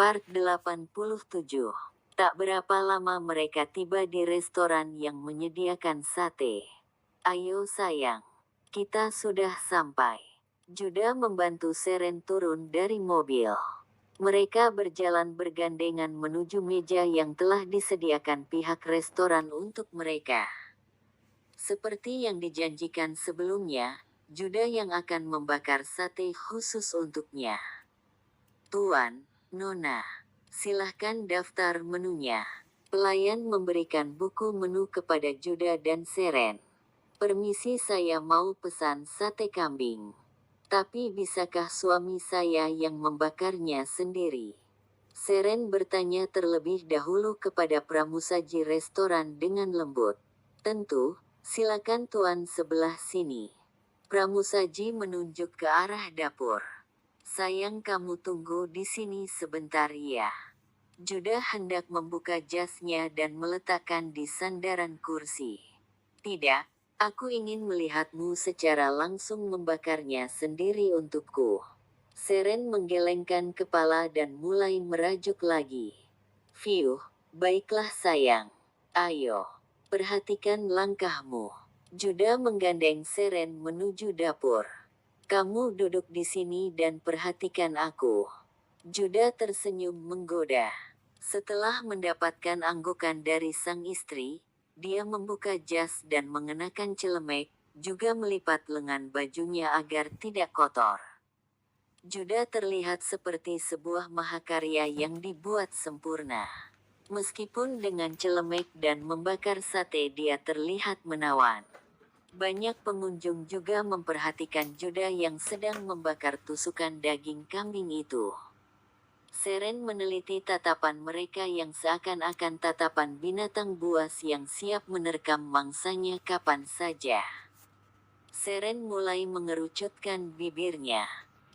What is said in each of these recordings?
Part 87. Tak berapa lama mereka tiba di restoran yang menyediakan sate. Ayo sayang, kita sudah sampai. Juda membantu Seren turun dari mobil. Mereka berjalan bergandengan menuju meja yang telah disediakan pihak restoran untuk mereka. Seperti yang dijanjikan sebelumnya, Juda yang akan membakar sate khusus untuknya. Tuan, Nona, silahkan daftar menunya. Pelayan memberikan buku menu kepada Juda dan Seren. Permisi, saya mau pesan sate kambing. Tapi bisakah suami saya yang membakarnya sendiri? Seren bertanya terlebih dahulu kepada pramusaji restoran dengan lembut. Tentu, silakan tuan sebelah sini. Pramusaji menunjuk ke arah dapur. Sayang, kamu tunggu di sini sebentar ya. Juda hendak membuka jasnya dan meletakkan di sandaran kursi. Tidak, aku ingin melihatmu secara langsung membakarnya sendiri untukku. Seren menggelengkan kepala dan mulai merajuk lagi. Fiuh, baiklah sayang. Ayo, perhatikan langkahmu. Juda menggandeng Seren menuju dapur. Kamu duduk di sini dan perhatikan aku. Juda tersenyum menggoda. Setelah mendapatkan anggukan dari sang istri, dia membuka jas dan mengenakan celemek, juga melipat lengan bajunya agar tidak kotor. Juda terlihat seperti sebuah mahakarya yang dibuat sempurna. Meskipun dengan celemek dan membakar sate dia terlihat menawan. Banyak pengunjung juga memperhatikan Juda yang sedang membakar tusukan daging kambing itu. Seren meneliti tatapan mereka yang seakan-akan tatapan binatang buas yang siap menerkam mangsanya kapan saja. Seren mulai mengerucutkan bibirnya.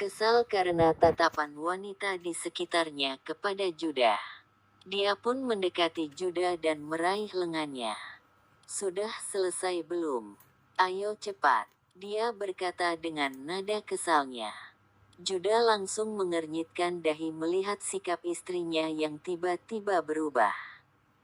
Kesal karena tatapan wanita di sekitarnya kepada Juda. Dia pun mendekati Juda dan meraih lengannya. Sudah selesai belum? Ayo cepat, dia berkata dengan nada kesalnya. Juda langsung mengernyitkan dahi melihat sikap istrinya yang tiba-tiba berubah.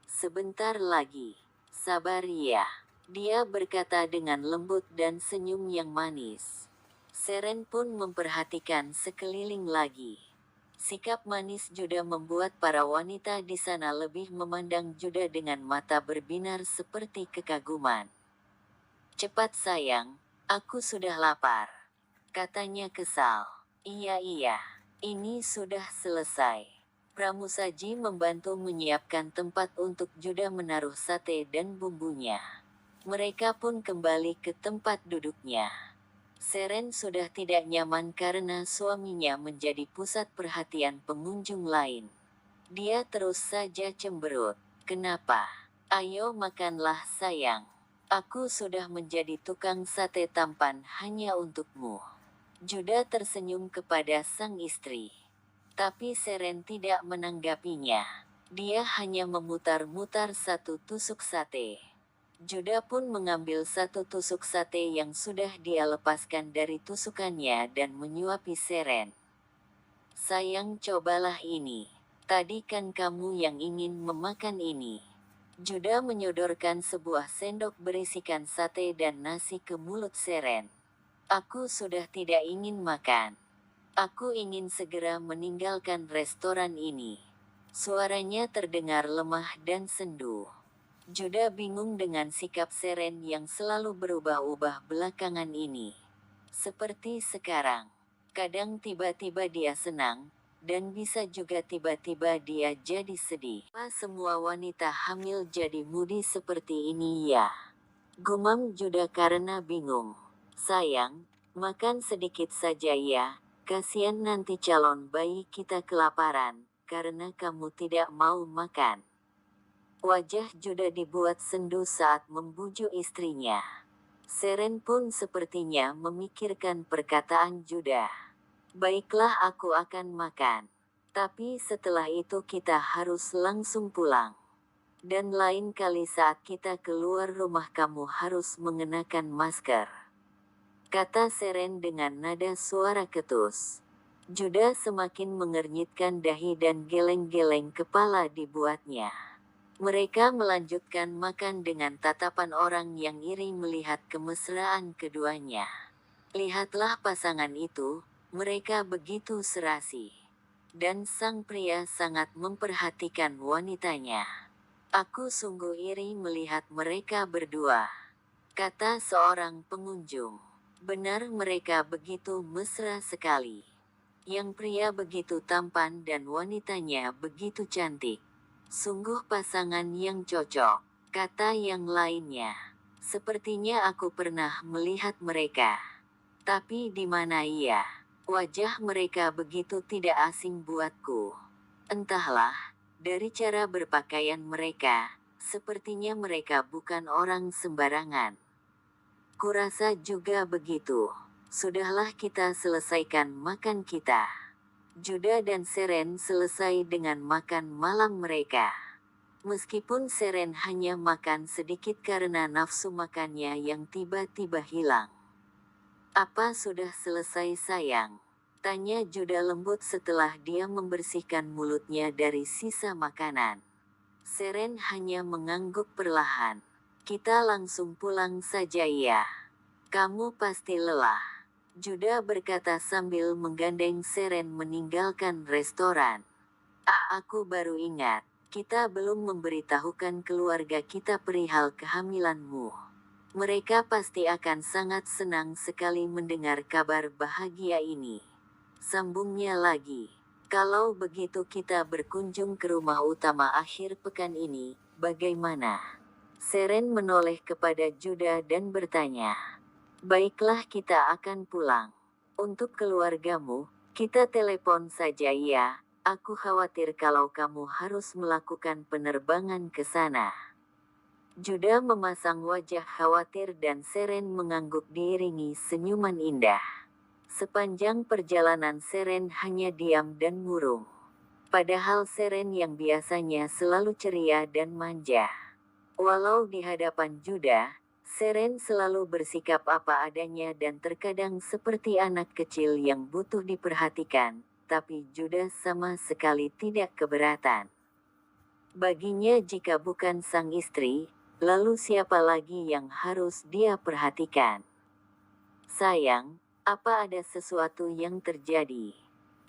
Sebentar lagi, sabar ya, dia berkata dengan lembut dan senyum yang manis. Seren pun memperhatikan sekeliling lagi. Sikap manis Juda membuat para wanita di sana lebih memandang Juda dengan mata berbinar seperti kekaguman. Cepat sayang, aku sudah lapar, katanya kesal. Iya, ini sudah selesai. Pramusaji membantu menyiapkan tempat untuk Juda menaruh sate dan bumbunya. Mereka pun kembali ke tempat duduknya. Seren sudah tidak nyaman karena suaminya menjadi pusat perhatian pengunjung lain. Dia terus saja cemberut. Kenapa? Ayo makanlah sayang. Aku sudah menjadi tukang sate tampan hanya untukmu. Juda tersenyum kepada sang istri. Tapi Seren tidak menanggapinya. Dia hanya memutar-mutar satu tusuk sate. Juda pun mengambil satu tusuk sate yang sudah dia lepaskan dari tusukannya dan menyuapi Seren. Sayang, cobalah ini. Tadi kan kamu yang ingin memakan ini. Juda menyodorkan sebuah sendok berisikan sate dan nasi ke mulut Seren. Aku sudah tidak ingin makan. Aku ingin segera meninggalkan restoran ini. Suaranya terdengar lemah dan sendu. Juda bingung dengan sikap Seren yang selalu berubah-ubah belakangan ini. Seperti sekarang. Kadang tiba-tiba dia senang, dan bisa juga tiba-tiba dia jadi sedih. Semua wanita hamil jadi mudi seperti ini ya? Gumam Juda karena bingung. Sayang, makan sedikit saja ya, kasihan nanti calon bayi kita kelaparan, karena kamu tidak mau makan. Wajah Juda dibuat sendu saat membujuk istrinya. Seren pun sepertinya memikirkan perkataan Juda. Baiklah, aku akan makan. Tapi setelah itu kita harus langsung pulang. Dan lain kali saat kita keluar rumah kamu harus mengenakan masker, kata Seren dengan nada suara ketus. Juda semakin mengernyitkan dahi dan geleng-geleng kepala dibuatnya. Mereka melanjutkan makan dengan tatapan orang yang iri melihat kemesraan keduanya. Lihatlah pasangan itu, mereka begitu serasi. Dan sang pria sangat memperhatikan wanitanya. Aku sungguh iri melihat mereka berdua, kata seorang pengunjung. Benar mereka begitu mesra sekali. Yang pria begitu tampan dan wanitanya begitu cantik. Sungguh pasangan yang cocok, kata yang lainnya. Sepertinya aku pernah melihat mereka. Tapi di mana ia? Wajah mereka begitu tidak asing buatku. Entahlah, dari cara berpakaian mereka, sepertinya mereka bukan orang sembarangan. Kurasa juga begitu. Sudahlah kita selesaikan makan kita. Juda dan Seren selesai dengan makan malam mereka. Meskipun Seren hanya makan sedikit karena nafsu makannya yang tiba-tiba hilang. Apa sudah selesai sayang? Tanya Juda lembut setelah dia membersihkan mulutnya dari sisa makanan. Seren hanya mengangguk perlahan. Kita langsung pulang saja ya. Kamu pasti lelah. Juda berkata sambil menggandeng Seren meninggalkan restoran. Aku baru ingat. Kita belum memberitahukan keluarga kita perihal kehamilanmu. Mereka pasti akan sangat senang sekali mendengar kabar bahagia ini. Sambungnya lagi. Kalau begitu kita berkunjung ke rumah utama akhir pekan ini, bagaimana? Seren menoleh kepada Juda dan bertanya. Baiklah kita akan pulang. Untuk keluargamu, kita telepon saja ya. Aku khawatir kalau kamu harus melakukan penerbangan ke sana. Juda memasang wajah khawatir dan Seren mengangguk diiringi senyuman indah. Sepanjang perjalanan Seren hanya diam dan murung. Padahal Seren yang biasanya selalu ceria dan manja. Walau di hadapan Juda, Seren selalu bersikap apa adanya dan terkadang seperti anak kecil yang butuh diperhatikan, tapi Juda sama sekali tidak keberatan. Baginya jika bukan sang istri, lalu siapa lagi yang harus dia perhatikan? Sayang, apa ada sesuatu yang terjadi?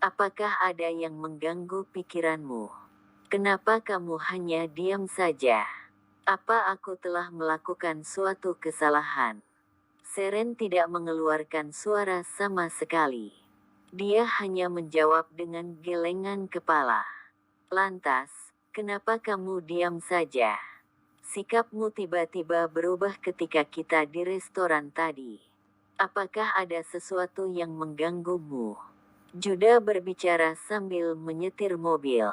Apakah ada yang mengganggu pikiranmu? Kenapa kamu hanya diam saja? Apa aku telah melakukan suatu kesalahan? Seren tidak mengeluarkan suara sama sekali. Dia hanya menjawab dengan gelengan kepala. Lantas, kenapa kamu diam saja? Sikapmu tiba-tiba berubah ketika kita di restoran tadi. Apakah ada sesuatu yang mengganggumu? Juda berbicara sambil menyetir mobil.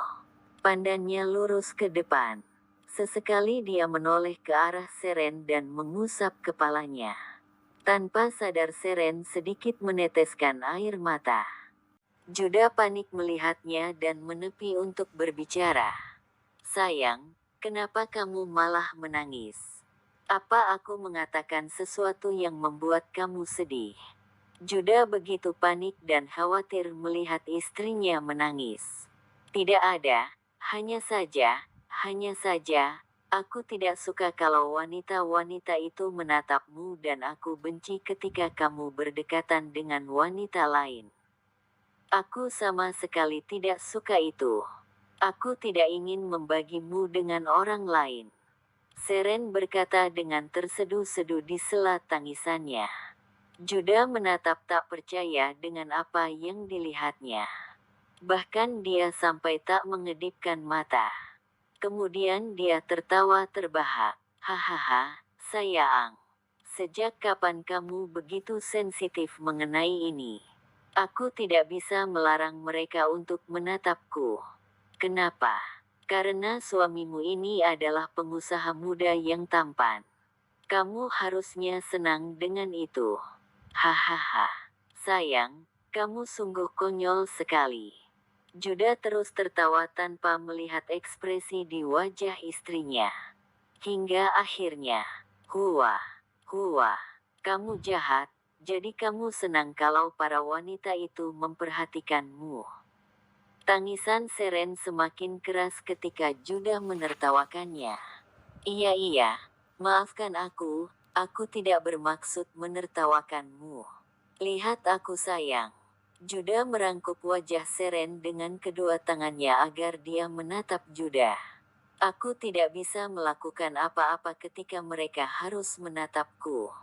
Pandannya lurus ke depan. Sesekali dia menoleh ke arah Seren dan mengusap kepalanya. Tanpa sadar Seren sedikit meneteskan air mata. Juda panik melihatnya dan menepi untuk berbicara. Sayang, kenapa kamu malah menangis? Apa aku mengatakan sesuatu yang membuat kamu sedih? Juda begitu panik dan khawatir melihat istrinya menangis. Tidak ada, hanya saja, aku tidak suka kalau wanita-wanita itu menatapmu dan aku benci ketika kamu berdekatan dengan wanita lain. Aku sama sekali tidak suka itu. Aku tidak ingin membagimu dengan orang lain. Seren berkata dengan terseduh-seduh di sela tangisannya. Juda menatap tak percaya dengan apa yang dilihatnya. Bahkan dia sampai tak mengedipkan mata. Kemudian dia tertawa terbahak. Hahaha, sayang. Sejak kapan kamu begitu sensitif mengenai ini? Aku tidak bisa melarang mereka untuk menatapku. Kenapa? Karena suamimu ini adalah pengusaha muda yang tampan. Kamu harusnya senang dengan itu. Hahaha. Sayang, kamu sungguh konyol sekali. Juda terus tertawa tanpa melihat ekspresi di wajah istrinya. Hingga akhirnya, huah, kamu jahat, Jadi kamu senang kalau para wanita itu memperhatikanmu. Tangisan Seren semakin keras ketika Judah menertawakannya. Iya, maafkan aku tidak bermaksud menertawakanmu. Lihat aku sayang. Judah merangkup wajah Seren dengan kedua tangannya agar dia menatap Judah. Aku tidak bisa melakukan apa-apa ketika mereka harus menatapku.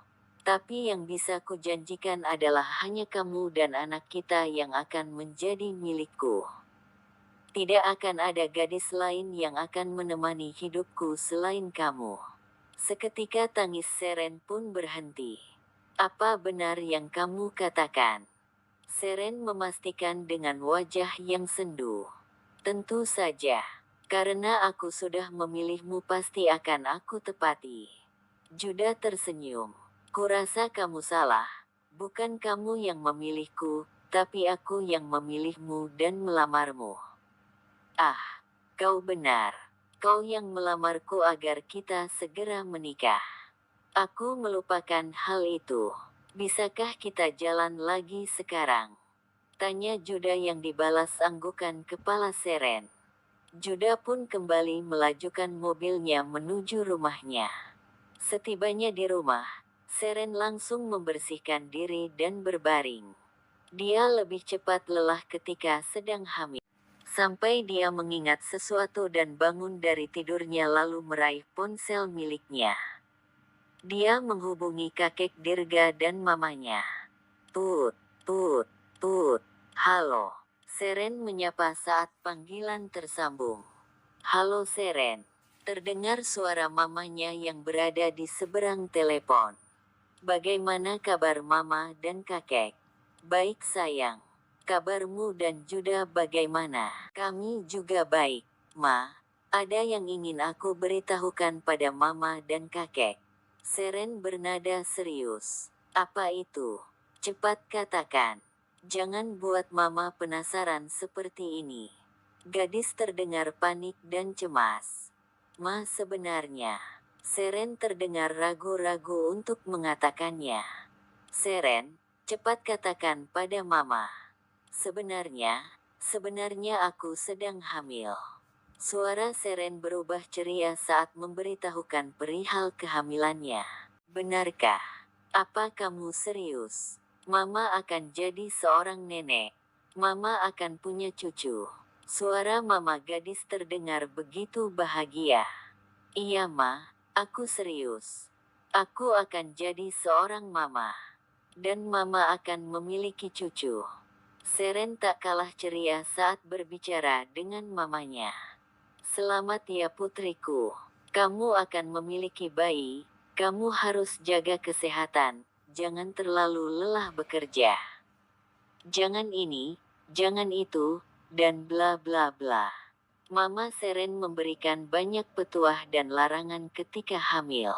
Tapi yang bisa kujanjikan adalah hanya kamu dan anak kita yang akan menjadi milikku. Tidak akan ada gadis lain yang akan menemani hidupku selain kamu. Seketika tangis Seren pun berhenti. Apa benar yang kamu katakan? Seren memastikan dengan wajah yang sendu. Tentu saja. Karena aku sudah memilihmu pasti akan aku tepati. Judah tersenyum. Kurasa kamu salah. Bukan kamu yang memilihku, tapi aku yang memilihmu dan melamarmu. Ah, kau benar. Kau yang melamarku agar kita segera menikah. Aku melupakan hal itu. Bisakah kita jalan lagi sekarang? Tanya Judah yang dibalas anggukan kepala Seren. Judah pun kembali melajukan mobilnya menuju rumahnya. Setibanya di rumah, Seren langsung membersihkan diri dan berbaring. Dia lebih cepat lelah ketika sedang hamil. Sampai dia mengingat sesuatu dan bangun dari tidurnya lalu meraih ponsel miliknya. Dia menghubungi kakek Dirga dan mamanya. Tut, tut, tut. Halo. Seren menyapa saat panggilan tersambung. Halo Seren. Terdengar suara mamanya yang berada di seberang telepon. Bagaimana kabar mama dan kakek? Baik sayang. Kabarmu dan Judah bagaimana? Kami juga baik, Ma. Ada yang ingin aku beritahukan pada mama dan kakek. Seren bernada serius. Apa itu? Cepat katakan. Jangan buat mama penasaran seperti ini. Gadis terdengar panik dan cemas. Ma sebenarnya. Seren terdengar ragu-ragu untuk mengatakannya. Seren, cepat katakan pada mama. Sebenarnya aku sedang hamil. Suara Seren berubah ceria saat memberitahukan perihal kehamilannya. Benarkah? Apa kamu serius? Mama akan jadi seorang nenek. Mama akan punya cucu. Suara mama gadis terdengar begitu bahagia. Iya Ma, aku serius. Aku akan jadi seorang mama. Dan mama akan memiliki cucu. Seren tak kalah ceria saat berbicara dengan mamanya. Selamat ya putriku. Kamu akan memiliki bayi. Kamu harus jaga kesehatan. Jangan terlalu lelah bekerja. Jangan ini, jangan itu, dan bla bla bla. Mama Seren memberikan banyak petuah dan larangan ketika hamil.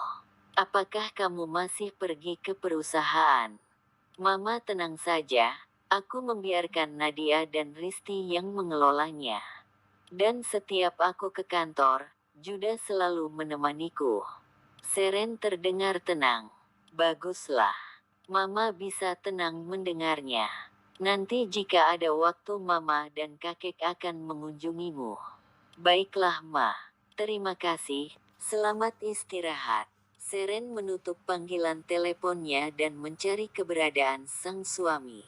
Apakah kamu masih pergi ke perusahaan? Mama tenang saja. Aku membiarkan Nadia dan Risti yang mengelolanya. Dan setiap aku ke kantor, Judah selalu menemaniku. Seren terdengar tenang. Baguslah. Mama bisa tenang mendengarnya. Nanti jika ada waktu mama dan kakek akan mengunjungimu. Baiklah Ma. Terima kasih. Selamat istirahat. Seren menutup panggilan teleponnya dan mencari keberadaan sang suami.